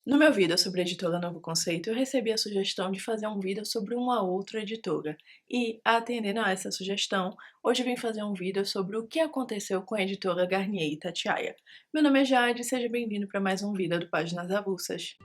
No meu vídeo sobre a editora Novo Conceito, eu recebi a sugestão de fazer um vídeo sobre uma outra editora. E, atendendo a essa sugestão, hoje eu vim fazer um vídeo sobre o que aconteceu com a editora Garnier e Tatiaia. Meu nome é Jade, seja bem-vindo para mais um vídeo do Páginas Avulsas.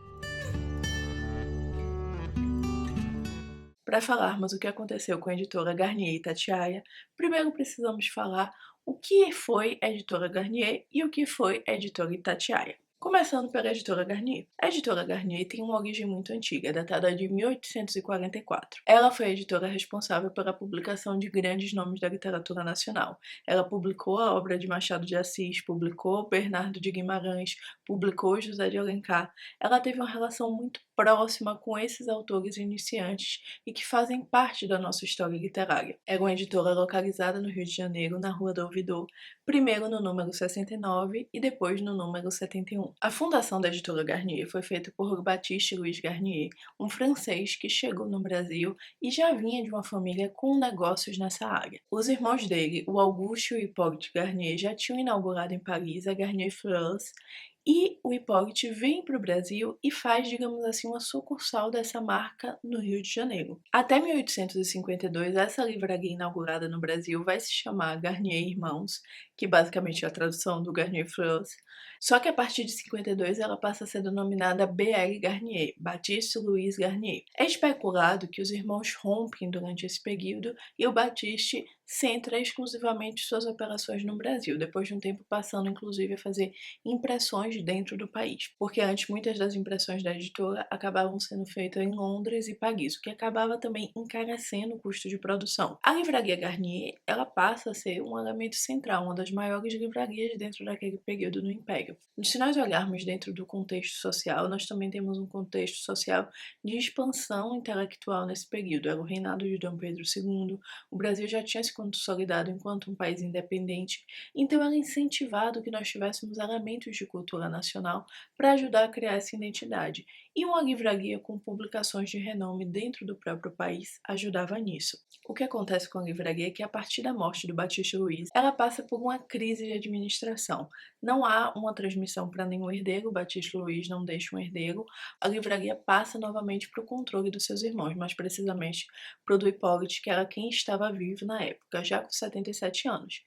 Para falarmos o que aconteceu com a editora Garnier e Tatiaia, primeiro precisamos falar o que foi a editora Garnier e o que foi a editora Itatiaia. Começando pela editora Garnier. A editora Garnier tem uma origem muito antiga, datada de 1844. Ela foi a editora responsável pela publicação de grandes nomes da literatura nacional. Ela publicou a obra de Machado de Assis, publicou Bernardo de Guimarães, publicou José de Alencar. Ela teve uma relação muito próxima com esses autores iniciantes e que fazem parte da nossa história literária. Era uma editora localizada no Rio de Janeiro, na Rua do Ouvidor, primeiro no número 69 e depois no número 71. A fundação da editora Garnier foi feita por Baptiste Louis Garnier, um francês que chegou no Brasil e já vinha de uma família com negócios nessa área. Os irmãos dele, o Auguste e o Hippolyte Garnier, já tinham inaugurado em Paris a Garnier Fleurs, e o Hippolyte vem para o Brasil e faz, digamos assim, uma sucursal dessa marca no Rio de Janeiro. Até 1852, essa livraria inaugurada no Brasil vai se chamar Garnier Irmãos, que basicamente é a tradução do Garnier Fleurs. Só que a partir de 52 ela passa a ser denominada BL Garnier, Baptiste Louis Garnier. É especulado que os irmãos rompem durante esse período e o Baptiste centra exclusivamente suas operações no Brasil, depois de um tempo passando inclusive a fazer impressões dentro do país, porque antes muitas das impressões da editora acabavam sendo feitas em Londres e Paris, o que acabava também encarecendo o custo de produção. A livraria Garnier, ela passa a ser um elemento central, uma das maiores livrarias dentro daquele período no Império. Se nós olharmos dentro do contexto social, nós também temos um contexto social de expansão intelectual nesse período. Era o reinado de Dom Pedro II, o Brasil já tinha se consolidado enquanto um país independente, então era incentivado que nós tivéssemos elementos de cultura nacional para ajudar a criar essa identidade. E uma livraria com publicações de renome dentro do próprio país ajudava nisso. O que acontece com a livraria é que, a partir da morte do Baptiste Louis, ela passa por uma crise de administração. Não há uma transmissão para nenhum herdeiro, o Baptiste Louis não deixa um herdeiro, a livraria passa novamente para o controle dos seus irmãos, mais precisamente para o do Hippolyte, que era quem estava vivo na época, já com 77 anos.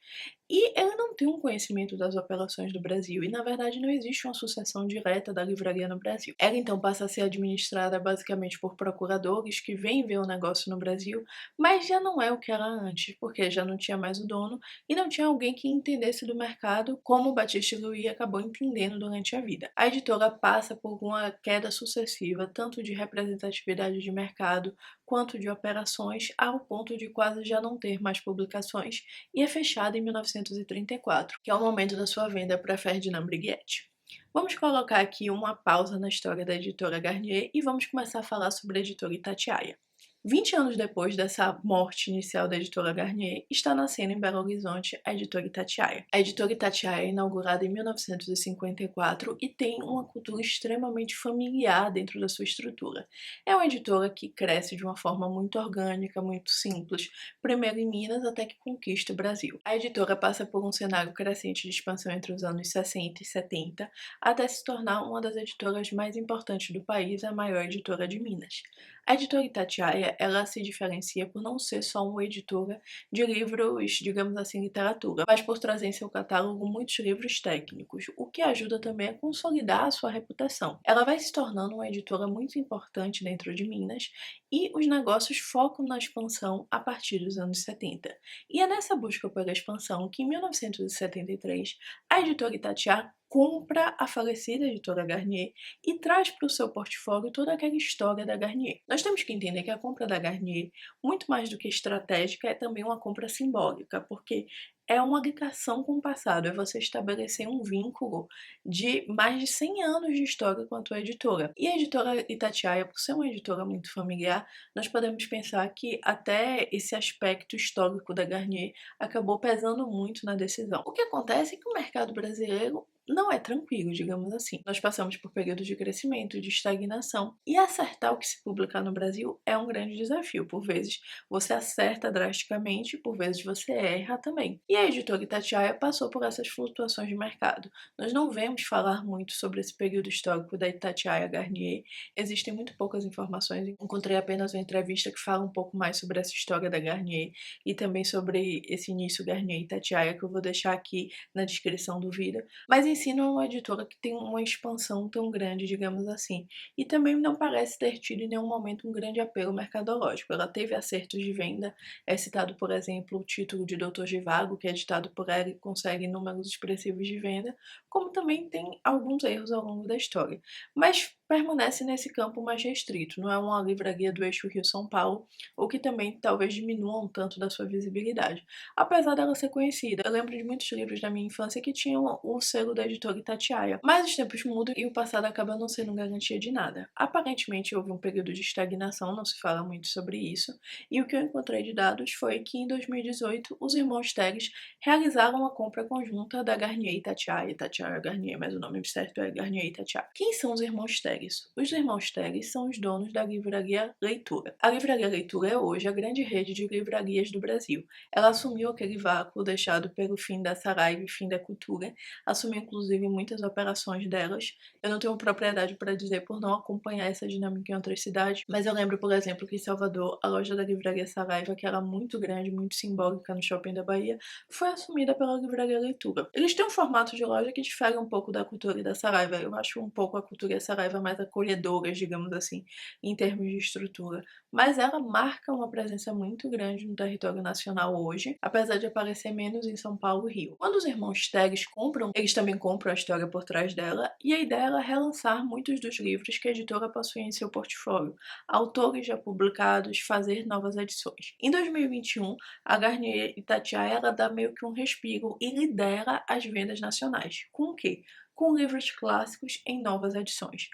E ela não tem um conhecimento das operações do Brasil, e na verdade não existe uma sucessão direta da livraria no Brasil. Ela então passa a ser administrada basicamente por procuradores que vêm ver o negócio no Brasil, mas já não é o que era antes, porque já não tinha mais o dono e não tinha alguém que entendesse do mercado como o Baptiste Louis acabou entendendo durante a vida. A editora passa por uma queda sucessiva, tanto de representatividade de mercado quanto de operações, ao ponto de quase já não ter mais publicações, e é fechada em 1934, que é o momento da sua venda para Ferdinand Briguet. Vamos colocar aqui uma pausa na história da editora Garnier e vamos começar a falar sobre a editora Itatiaia. 20 anos depois dessa morte inicial da editora Garnier, está nascendo em Belo Horizonte a editora Itatiaia. A editora Itatiaia é inaugurada em 1954 e tem uma cultura extremamente familiar dentro da sua estrutura. É uma editora que cresce de uma forma muito orgânica, muito simples, primeiro em Minas até que conquista o Brasil. A editora passa por um cenário crescente de expansão entre os anos 60 e 70, até se tornar uma das editoras mais importantes do país, a maior editora de Minas. A editora Itatiaia, ela se diferencia por não ser só uma editora de livros, digamos assim, literatura, mas por trazer em seu catálogo muitos livros técnicos, o que ajuda também a consolidar a sua reputação. Ela vai se tornando uma editora muito importante dentro de Minas e os negócios focam na expansão a partir dos anos 70. E é nessa busca pela expansão que, em 1973, a editora Itatiaia compra a falecida editora Garnier e traz para o seu portfólio toda aquela história da Garnier. Nós temos que entender que a compra da Garnier, muito mais do que estratégica, é também uma compra simbólica, porque é uma ligação com o passado, é você estabelecer um vínculo de mais de 100 anos de história com a tua editora. E a editora Itatiaia, por ser uma editora muito familiar, nós podemos pensar que até esse aspecto histórico da Garnier acabou pesando muito na decisão. O que acontece é que o mercado brasileiro não é tranquilo, digamos assim. Nós passamos por períodos de crescimento, de estagnação, e acertar o que se publicar no Brasil é um grande desafio. Por vezes você acerta drasticamente, por vezes você erra também. E a editora Itatiaia passou por essas flutuações de mercado. Nós não vemos falar muito sobre esse período histórico da Itatiaia Garnier, existem muito poucas informações, encontrei apenas uma entrevista que fala um pouco mais sobre essa história da Garnier e também sobre esse início Garnier e Itatiaia, que eu vou deixar aqui na descrição do vídeo. Mas em si não é uma editora que tem uma expansão tão grande, digamos assim, e também não parece ter tido em nenhum momento um grande apelo mercadológico. Ela teve acertos de venda, é citado, por exemplo, o título de Doutor Zhivago, que é editado por ela e consegue números expressivos de venda, como também tem alguns erros ao longo da história, mas permanece nesse campo mais restrito, não é uma livraria do eixo Rio-São Paulo, o que também talvez diminua um tanto da sua visibilidade, apesar dela ser conhecida. Eu lembro de muitos livros da minha infância que tinham o selo da editora Itatiaia, mas os tempos mudam e o passado acaba não sendo garantia de nada. Aparentemente houve um período de estagnação, não se fala muito sobre isso, e o que eu encontrei de dados foi que em 2018 os irmãos Teles realizaram a compra conjunta da Garnier e Itatiaia, Itatiaia Garnier, mas o nome certo é Garnier e Itatiaia. Quem são os irmãos Teles? Os irmãos Teles são os donos da Livraria Leitura. A Livraria Leitura é hoje a grande rede de livrarias do Brasil. Ela assumiu aquele vácuo deixado pelo fim da Saraiva e fim da Cultura, assumiu inclusive muitas operações delas. Eu não tenho propriedade para dizer por não acompanhar essa dinâmica em outras cidades, mas eu lembro, por exemplo, que em Salvador, a loja da Livraria Saraiva, que era muito grande, muito simbólica no shopping da Bahia, foi assumida pela Livraria Leitura. Eles têm um formato de loja que difere um pouco da Cultura e da Saraiva. Eu acho um pouco a Cultura e a Saraiva mais acolhedoras, digamos assim, em termos de estrutura, mas ela marca uma presença muito grande no território nacional hoje, apesar de aparecer menos em São Paulo e Rio. Quando os irmãos Teles compram, eles também compram a história por trás dela, e a ideia é relançar muitos dos livros que a editora possui em seu portfólio, autores já publicados, fazer novas edições. Em 2021, a Garnier Itatiaia ela dá meio que um respiro e lidera as vendas nacionais. Com o quê? Com livros clássicos em novas edições.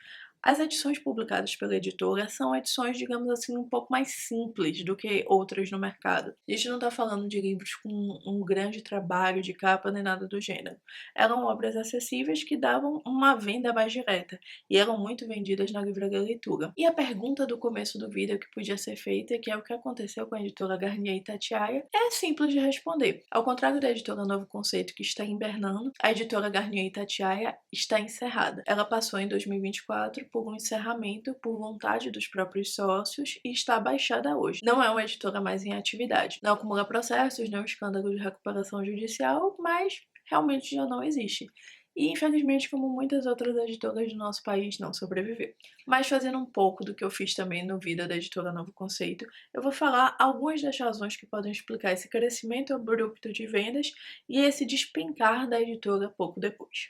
As edições publicadas pela editora são edições, digamos assim, um pouco mais simples do que outras no mercado. A gente não está falando de livros com um grande trabalho de capa nem nada do gênero. Eram obras acessíveis que davam uma venda mais direta e eram muito vendidas na livraria Leitura. E a pergunta do começo do vídeo que podia ser feita, que é o que aconteceu com a editora Garnier e Tatiaia, é simples de responder. Ao contrário da editora Novo Conceito, que está hibernando, a editora Garnier e Tatiaia está encerrada. Ela passou em 2024 por um encerramento por vontade dos próprios sócios e está baixada hoje. Não é uma editora mais em atividade. Não acumula processos, nem um escândalo de recuperação judicial, mas realmente já não existe. E infelizmente, como muitas outras editoras do nosso país, não sobreviveu. Mas fazendo um pouco do que eu fiz também no vídeo da editora Novo Conceito, eu vou falar algumas das razões que podem explicar esse crescimento abrupto de vendas e esse despencar da editora pouco depois.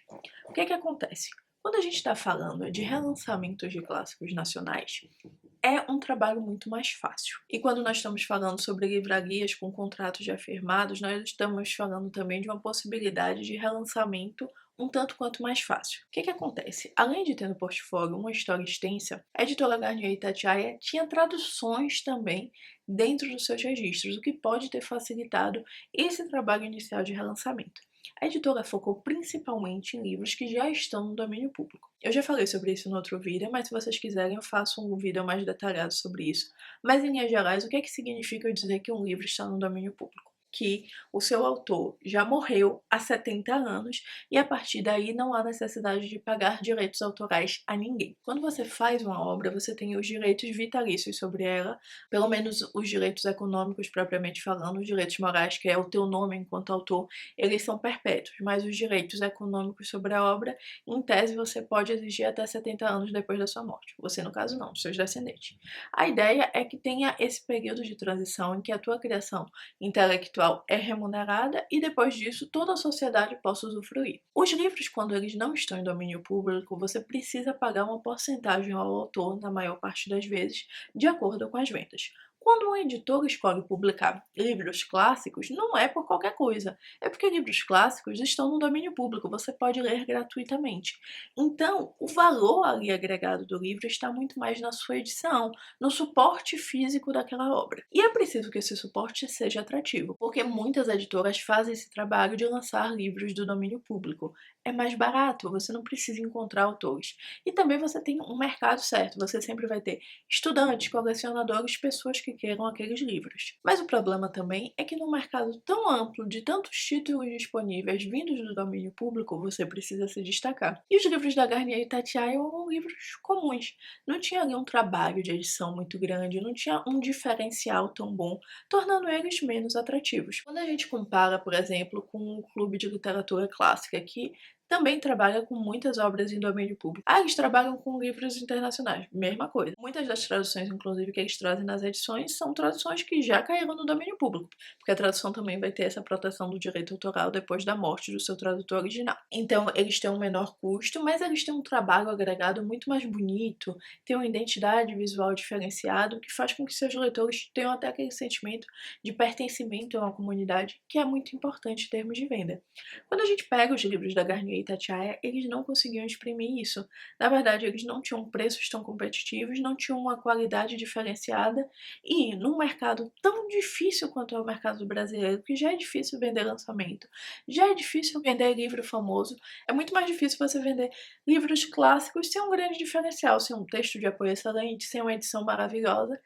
O que é que acontece? Quando a gente está falando de relançamentos de clássicos nacionais, é um trabalho muito mais fácil. E quando nós estamos falando sobre livrarias com contratos já firmados, nós estamos falando também de uma possibilidade de relançamento um tanto quanto mais fácil. O que que acontece? Além de ter no portfólio uma história extensa, a editora Garnier e Tatiaia tinha traduções também dentro dos seus registros, o que pode ter facilitado esse trabalho inicial de relançamento. A editora focou principalmente em livros que já estão no domínio público. Eu já falei sobre isso no outro vídeo, mas se vocês quiserem eu faço um vídeo mais detalhado sobre isso. Mas em linhas gerais, o que é que significa eu dizer que um livro está no domínio público? Que o seu autor já morreu há 70 anos e a partir daí não há necessidade de pagar direitos autorais a ninguém. Quando você faz uma obra, você tem os direitos vitalícios sobre ela, pelo menos os direitos econômicos propriamente falando, os direitos morais, que é o teu nome enquanto autor, eles são perpétuos, mas os direitos econômicos sobre a obra, em tese, você pode exigir até 70 anos depois da sua morte. Você, no caso, não, seus descendentes. A ideia é que tenha esse período de transição em que a tua criação intelectual é remunerada e depois disso toda a sociedade possa usufruir. Os livros, quando eles não estão em domínio público, você precisa pagar uma porcentagem ao autor, na maior parte das vezes, de acordo com as vendas. Quando um editor escolhe publicar livros clássicos, não é por qualquer coisa, é porque livros clássicos estão no domínio público, você pode ler gratuitamente. Então, o valor ali agregado do livro está muito mais na sua edição, no suporte físico daquela obra. E é preciso que esse suporte seja atrativo, porque muitas editoras fazem esse trabalho de lançar livros do domínio público. é mais barato, você não precisa encontrar autores. E também você tem um mercado certo, você sempre vai ter estudantes, colecionadores, pessoas que queiram aqueles livros. Mas o problema também é que num mercado tão amplo, de tantos títulos disponíveis vindos do domínio público, você precisa se destacar. E os livros da Garnier e Tatiaia eram livros comuns, não tinha ali um trabalho de edição muito grande, não tinha um diferencial tão bom, tornando eles menos atrativos. Quando a gente compara, por exemplo, com o Clube de Literatura Clássica, que também trabalha com muitas obras em domínio público. Eles trabalham com livros internacionais, mesma coisa. Muitas das traduções, inclusive, que eles trazem nas edições, são traduções que já caíram no domínio público, porque a tradução também vai ter essa proteção do direito autoral depois da morte do seu tradutor original. Então, eles têm um menor custo, mas eles têm um trabalho agregado muito mais bonito, têm uma identidade visual diferenciada, que faz com que seus leitores tenham até aquele sentimento de pertencimento a uma comunidade, que é muito importante em termos de venda. Quando a gente pega os livros da Garnier e Tatiaia, eles não conseguiam exprimir isso. Na verdade, eles não tinham preços tão competitivos, não tinham uma qualidade diferenciada e num mercado tão difícil quanto é o mercado brasileiro, que já é difícil vender lançamento, já é difícil vender livro famoso, é muito mais difícil você vender livros clássicos sem um grande diferencial, sem um texto de apoio excelente, sem uma edição maravilhosa.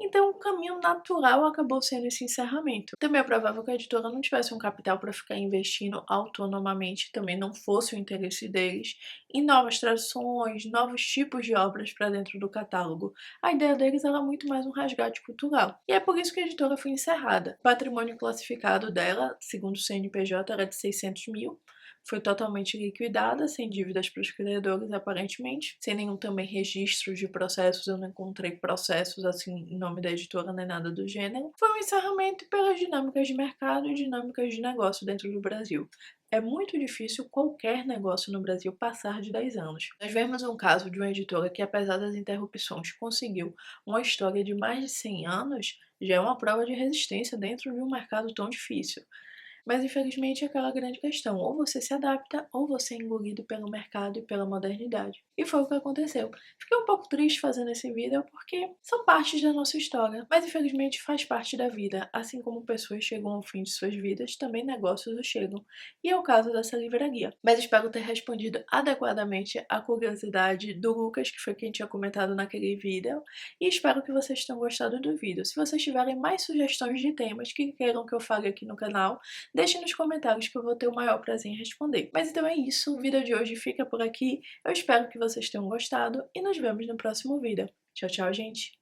Então, o caminho natural acabou sendo esse encerramento. Também é provável que a editora não tivesse um capital para ficar investindo autonomamente, também não fosse o interesse deles, em novas traduções, novos tipos de obras para dentro do catálogo. A ideia deles era muito mais um resgate cultural. E é por isso que a editora foi encerrada. O patrimônio classificado dela, segundo o CNPJ, era de 600 mil. Foi totalmente liquidada, sem dívidas para os credores, aparentemente, sem nenhum também registro de processos, eu não encontrei processos assim em nome da editora nem nada do gênero. Foi um encerramento pelas dinâmicas de mercado e dinâmicas de negócio dentro do Brasil. É muito difícil qualquer negócio no Brasil passar de 10 anos. Nós vemos um caso de uma editora que, apesar das interrupções, conseguiu uma história de mais de 100 anos, já é uma prova de resistência dentro de um mercado tão difícil. Mas infelizmente é aquela grande questão, ou você se adapta, ou você é engolido pelo mercado e pela modernidade. E foi o que aconteceu. Fiquei um pouco triste fazendo esse vídeo porque são partes da nossa história, mas infelizmente faz parte da vida. Assim como pessoas chegam ao fim de suas vidas, também negócios o chegam. E é o caso dessa livraria. Mas espero ter respondido adequadamente à curiosidade do Lucas, que foi quem tinha comentado naquele vídeo, e espero que vocês tenham gostado do vídeo. Se vocês tiverem mais sugestões de temas que queiram que eu fale aqui no canal, deixe nos comentários que eu vou ter o maior prazer em responder. Mas então é isso, o vídeo de hoje fica por aqui. Eu espero que vocês tenham gostado e nos vemos no próximo vídeo. Tchau, tchau, gente!